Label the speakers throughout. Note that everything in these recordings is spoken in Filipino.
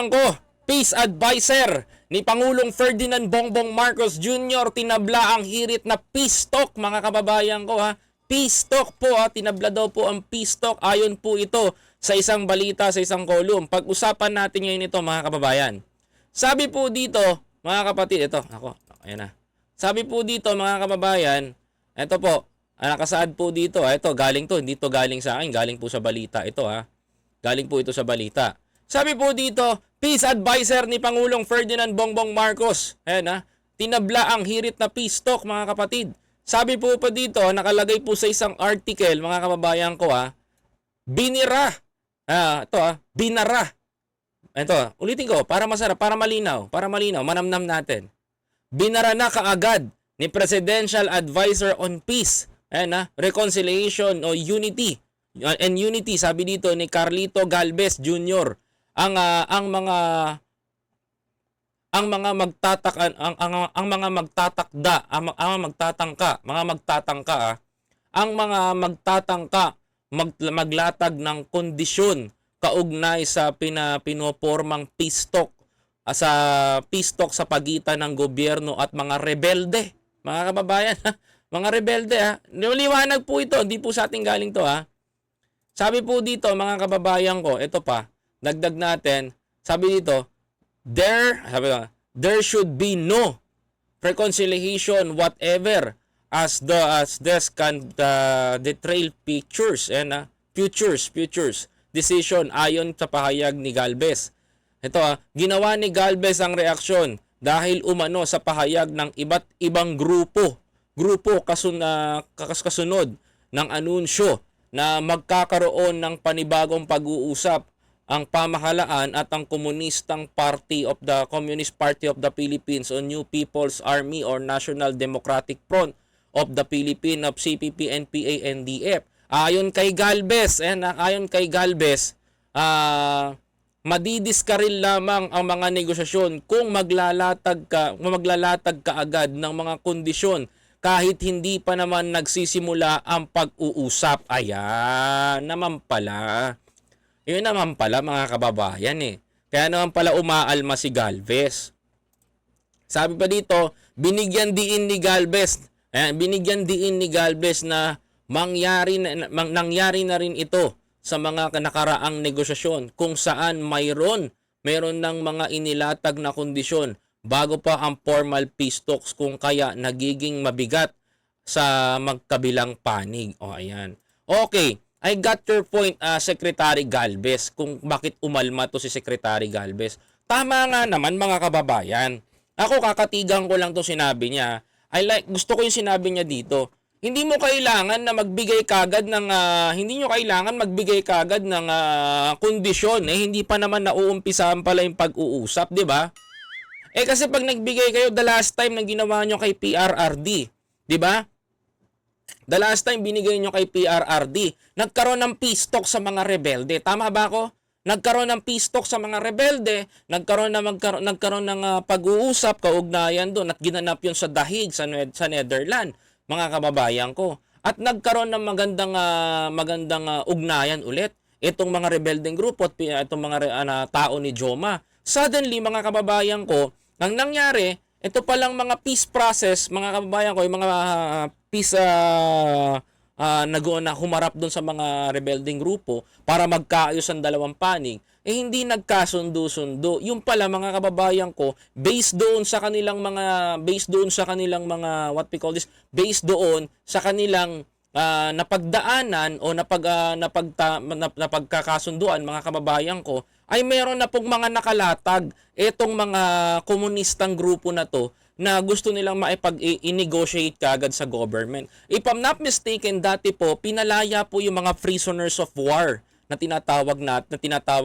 Speaker 1: kababayan ko, peace advisor ni Pangulong Ferdinand Bongbong Marcos Jr. tinabla ang hirit na peace talk, mga kababayan ko ha. Peace talk po ha, tinabla daw po ang peace talk. Ayon po ito sa isang balita, sa isang column. Pag-usapan natin ngayon ito, mga kababayan. Sabi po dito, mga kapatid, ito, ako, ayan na. Sabi po dito, mga kababayan, ito po, nakasaad po dito, ito, galing to, hindi to galing sa akin, galing po sa balita ito ha. Galing po ito sa balita. Sabi po dito, peace advisor ni Pangulong Ferdinand Bongbong Marcos. Ayan ha, tinabla ang hirit na peace talk, mga kapatid. Sabi po pa dito, nakalagay po sa isang article, mga kababayan ko ha, binira. Binara. Ito, ulitin ko, para masarap, para malinaw, manamnam natin. Binara na kaagad ni Presidential Advisor on Peace, Reconciliation o Unity, and Unity, sabi dito ni Carlito Galvez Jr. ang mga magtatangka maglatag ng kondisyon kaugnay sa pinopormang peace talk sa pagitan ng gobyerno at mga rebelde. Mga kababayan, mga rebelde ha. Liwanag po ito, hindi po sa ating galing to ha. Sabi po dito, mga kababayan ko, ito pa, dagdag natin, sabi dito, there should be no reconciliation whatever as this can trail pictures and futures decision ayon sa pahayag ni Galvez. Ito ginawa ni Galvez ang reaksyon dahil umano sa pahayag ng iba't ibang grupo kasunod ng anunsyo na magkakaroon ng panibagong pag-uusap ang pamahalaan at ang Communist Party of the Philippines o New People's Army or National Democratic Front of the Philippines of CPP, NPA, NDF. Ayon kay Galvez, madidiskaril lamang ang mga negosasyon kung maglalatag ka agad ng mga kondisyon kahit hindi pa naman nagsisimula ang pag-uusap. Ayan naman pala. Yun naman pala, mga kababayan eh. Kaya naman pala umaalma si Galvez. Sabi pa dito, binigyan diin ni Galvez na nangyari na rin ito sa mga nakaraang negosasyon kung saan mayroon ng mga inilatag na kondisyon bago pa ang formal peace talks, kung kaya nagiging mabigat sa magkabilang panig. O ayan. Okay. I got your point, Secretary Galvez, kung bakit umalma to si Secretary Galvez. Tama nga naman, mga kababayan. Ako kakatigan ko lang to sinabi niya. Gusto ko yung sinabi niya dito. Hindi mo kailangan na magbigay kagad ng kondisyon hindi pa naman nauumpisahan pala yung pag-uusap, 'di ba? Kasi pag nagbigay kayo the last time na ginawa nyo kay PRRD, 'di ba? The last time binigay nyo kay PRRD, nagkaroon ng peace talk sa mga rebelde. Tama ba ako? Nagkaroon ng peace talk sa mga rebelde, nagkaroon ng pag-uusap, kaugnayan doon at ginanap yun sa Dahig, sa Netherlands, mga kababayan ko. At nagkaroon ng magandang ugnayan ulit itong mga rebeldeng grupo at itong mga tao ni Joma. Suddenly, mga kababayan ko, ang nangyari, ito palang mga peace process, mga kababayan ko, yung mga peace na humarap doon sa mga rebelding grupo para magkaayos ang dalawang panig, hindi nagkasundo-sundo. Yung pala, mga kababayan ko, based doon sa kanilang mga napagdaanan o napagkakasunduan, mga kababayan ko, ay meron na pong mga nakalatag itong mga komunistang grupo na to na gusto nilang maipag-i-negotiate kaagad sa government. If I'm not mistaken, dati po pinalaya po yung mga prisoners of war na tinatawag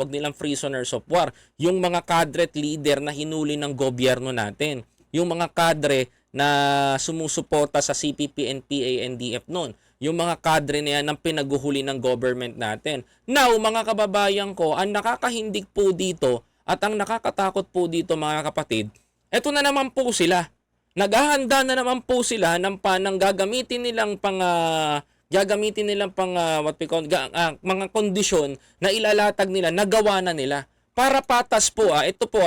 Speaker 1: nilang prisoners of war, yung mga kadre at leader na hinuli ng gobyerno natin, yung mga kadre na sumusuporta sa CPP, NPA, NDF noon, yung mga kadre na yan ang pinaguhuli ng government natin. Now, mga kababayan ko, ang nakakahindig po dito at ang nakakatakot po dito, mga kapatid, eto na naman po sila. Naghahanda na naman po sila ng gagamitin nilang mga kondisyon na ilalatag nila, nagawa na nila. Para patas po, ito po,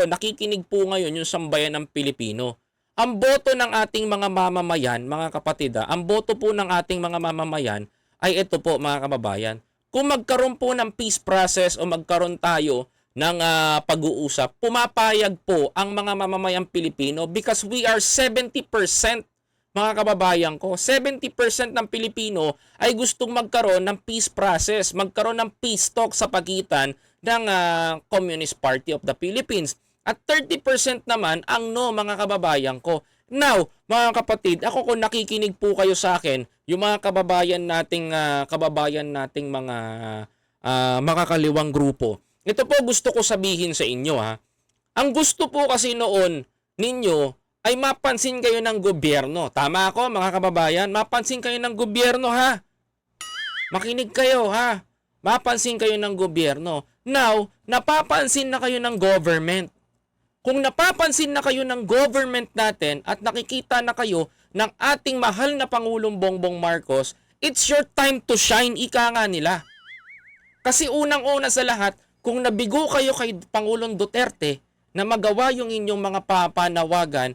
Speaker 1: nakikinig po ngayon yung sambayan ng Pilipino. Ang boto ng ating mga mamamayan, mga kapatid, ang boto po ng ating mga mamamayan ay ito po, mga kababayan. Kung magkaroon po ng peace process o magkaroon tayo ng pag-uusap, pumapayag po ang mga mamamayang Pilipino because we are 70%, mga kababayan ko. 70% ng Pilipino ay gustong magkaroon ng peace process, magkaroon ng peace talk sa pagitan ng Communist Party of the Philippines. At 30% naman ang no, mga kababayan ko. Now, mga kapatid, ako kung nakikinig po kayo sa akin, yung mga kababayan nating mga makakaliwang grupo. Ito po gusto ko sabihin sa inyo ha. Ang gusto po kasi noon ninyo ay mapansin kayo ng gobyerno. Tama ako, mga kababayan? Mapansin kayo ng gobyerno ha. Makinig kayo ha. Mapansin kayo ng gobyerno. Now, napapansin na kayo ng government. Kung napapansin na kayo ng government natin at nakikita na kayo ng ating mahal na Pangulong Bongbong Marcos, it's your time to shine, ika nga nila. Kasi unang-una sa lahat, kung nabigo kayo kay Pangulong Duterte na magawa yung inyong mga panawagan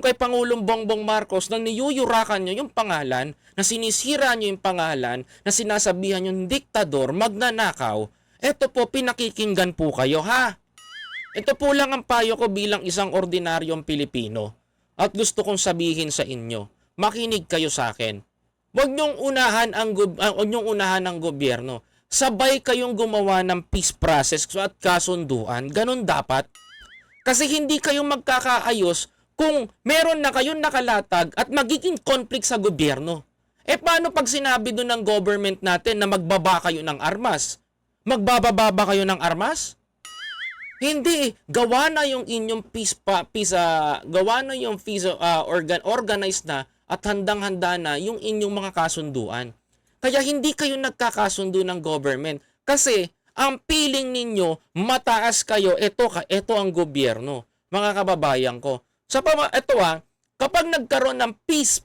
Speaker 1: kay Pangulong Bongbong Marcos na niyuyurakan nyo yung pangalan, na sinisira nyo yung pangalan, na sinasabihan yung diktador, magnanakaw, eto po, pinakikinggan po kayo ha. Ito po lang ang payo ko bilang isang ordinaryong Pilipino. At gusto kong sabihin sa inyo, makinig kayo sa akin. Huwag niyong unahan ang gobyerno. Sabay kayong gumawa ng peace process at kasunduan. Ganun dapat. Kasi hindi kayo magkakaayos kung meron na kayong nakalatag at magiging conflict sa gobyerno. Paano pag sinabi doon ng government natin na magbaba kayo ng armas? Magbababa ba kayo ng armas? Hindi, gawa na yung inyong organized na at handang-handa na yung inyong mga kasunduan. Kaya hindi kayo nagkakasundo ng government kasi ang feeling ninyo mataas kayo, ito ang gobyerno, mga kababayan ko. Kapag nagkaroon ng peace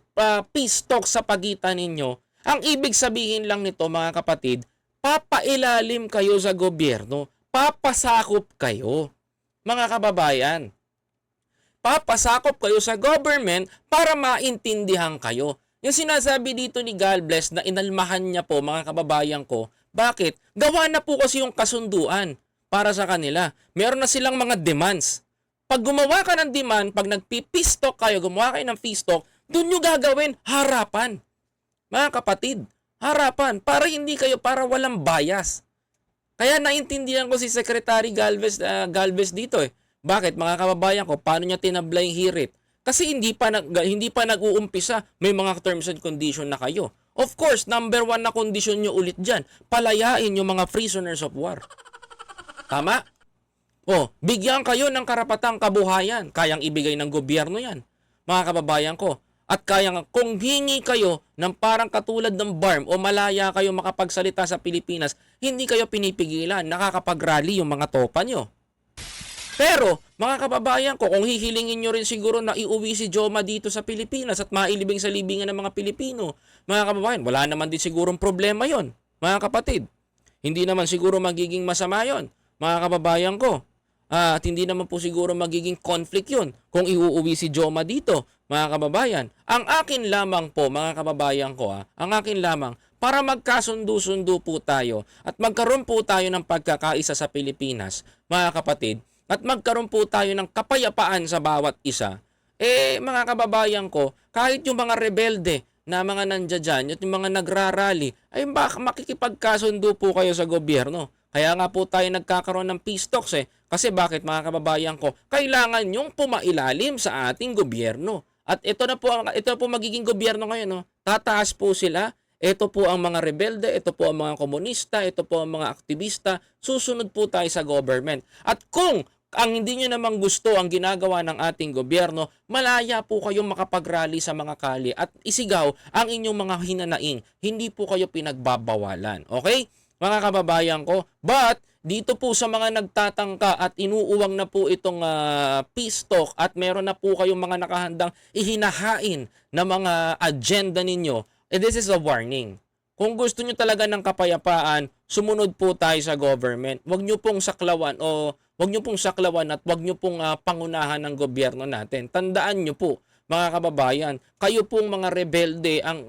Speaker 1: talk sa pagitan ninyo, ang ibig sabihin lang nito, mga kapatid, papailalim kayo sa gobyerno. Papasakop kayo, mga kababayan. Papasakop kayo sa government para maintindihan kayo. Yung sinasabi dito ni God Bless na inalmahan niya po, mga kababayan ko, bakit? Gawa na po kasi yung kasunduan para sa kanila. Meron na silang mga demands. Pag gumawa ka ng demand, pag nagpi-peace talk kayo, gumawa kayo ng peace talk, doon nyo gagawin harapan. Mga kapatid, harapan. Para walang bias. Kaya naintindihan ko si Secretary Galvez dito eh. Bakit, mga kababayan ko, paano niya tinabla yung hirit? Kasi hindi pa nag-uumpisa, may mga terms and condition na kayo. Of course, number 1 na condition nyo ulit dyan, palayain yung mga prisoners of war. Tama? Bigyan kayo ng karapatang kabuhayan. Kayang ibigay ng gobyerno yan, mga kababayan ko. At kung hingi kayo ng parang katulad ng BARM o malaya kayo makapagsalita sa Pilipinas, hindi kayo pinipigilan, nakakapag-rally yung mga topa nyo. Pero, mga kababayan ko, kung hihilingin nyo rin siguro na iuwi si Joma dito sa Pilipinas at mailibing sa libingan ng mga Pilipino, mga kababayan, wala naman din sigurong problema yon, mga kapatid. Hindi naman siguro magiging masama yon, mga kababayan ko. At hindi naman po siguro magiging conflict yun kung iuuwi si Joma dito, mga kababayan. Ang akin lamang po, mga kababayan ko, ang akin lamang, para magkasundo-sundo po tayo at magkaroon po tayo ng pagkakaisa sa Pilipinas, mga kapatid, at magkaroon po tayo ng kapayapaan sa bawat isa, mga kababayan ko, kahit yung mga rebelde na mga nandiyan at yung mga nagrarally, ay makikipagkasundo po kayo sa gobyerno. Kaya nga po tayo nagkakaroon ng peace talks Kasi bakit, mga kababayan ko? Kailangan yung pumailalim sa ating gobyerno. At ito na po magiging gobyerno ngayon. Tataas po sila. Ito po ang mga rebelde, ito po ang mga komunista, ito po ang mga aktivista. Susunod po tayo sa government. At kung ang hindi nyo namang gusto ang ginagawa ng ating gobyerno, malaya po kayong makapag-rally sa mga kali at isigaw ang inyong mga hinanaing. Hindi po kayo pinagbabawalan. Okay? Mga kababayan ko. But, dito po sa mga nagtatangka at inuuwang na po itong peace talk at meron na po kayong mga nakahandang ihinahain na mga agenda ninyo, this is a warning. Kung gusto nyo talaga ng kapayapaan, sumunod po tayo sa government. Huwag nyo pong saklawan at huwag nyo pong pangunahan ng gobyerno natin. Tandaan nyo po, mga kababayan, kayo pong mga rebelde ang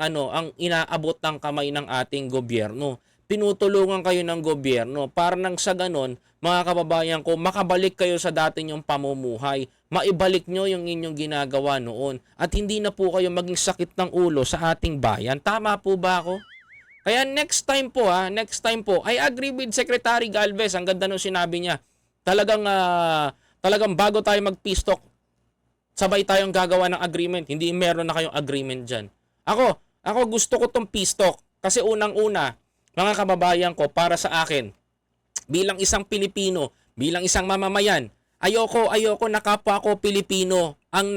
Speaker 1: inaabot ng kamay ng ating gobyerno. Pinutulungan kayo ng gobyerno para nang sa ganon, mga kababayan ko, makabalik kayo sa dati nyong pamumuhay. Maibalik nyo yung inyong ginagawa noon at hindi na po kayo maging sakit ng ulo sa ating bayan. Tama po ba ako? Kaya next time po, I agree with Secretary Galvez. Ang ganda nung sinabi niya. Talagang bago tayo mag-peace talk, sabay tayong gagawa ng agreement. Hindi meron na kayong agreement dyan. Ako gusto ko tong peace talk. Kasi unang-una, mga kababayan ko, para sa akin, bilang isang Pilipino, bilang isang mamamayan, ayoko na kapwa ko Pilipino ang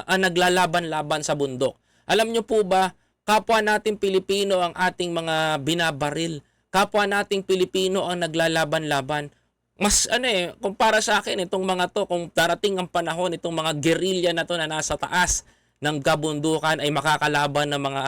Speaker 1: naglalaban-laban sa bundok. Alam nyo po ba, kapwa nating Pilipino ang ating mga binabaril. Kapwa nating Pilipino ang naglalaban-laban. Mas kumpara sa akin itong mga to, kung darating ang panahon itong mga guerrilla na to na nasa taas ng kabundukan ay makakalaban ng mga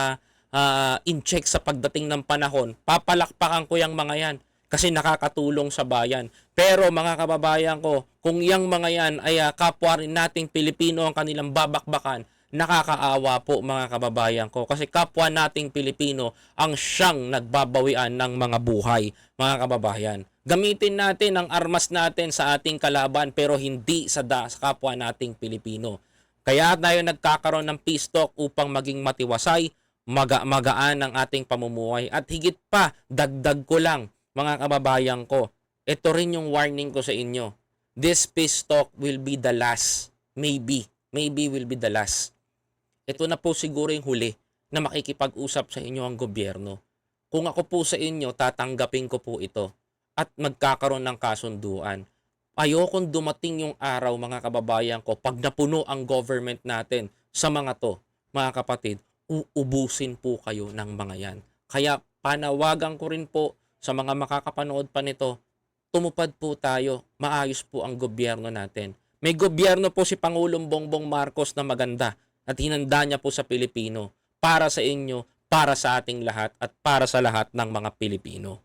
Speaker 1: in-check sa pagdating ng panahon, papalakpakan ko yung mga yan kasi nakakatulong sa bayan. Pero mga kababayan ko, kung yung mga yan ay kapwa rin nating Pilipino ang kanilang babakbakan, nakakaawa po mga kababayan ko kasi kapwa nating Pilipino ang siyang nagbabawian ng mga buhay, mga kababayan. Gamitin natin ang armas natin sa ating kalaban pero hindi sa kapwa nating Pilipino. Kaya tayo nagkakaroon ng peace talk upang maging matiwasay, magaan ang ating pamumuhay. At higit pa, dagdag ko lang mga kababayan ko, ito rin yung warning ko sa inyo. This peace talk will be the last. Maybe will be the last. Ito na po siguro yung huli na makikipag-usap sa inyo ang gobyerno. Kung ako po sa inyo, tatanggapin ko po ito at magkakaroon ng kasunduan. Ayokong dumating yung araw, mga kababayan ko, pag napuno ang government natin sa mga to, mga kapatid, uubusin po kayo ng mga yan. Kaya panawagan ko rin po sa mga makakapanood pa nito, tumupad po tayo, maayos po ang gobyerno natin. May gobyerno po si Pangulong Bongbong Marcos na maganda at hinanda niya po sa Pilipino para sa inyo, para sa ating lahat at para sa lahat ng mga Pilipino.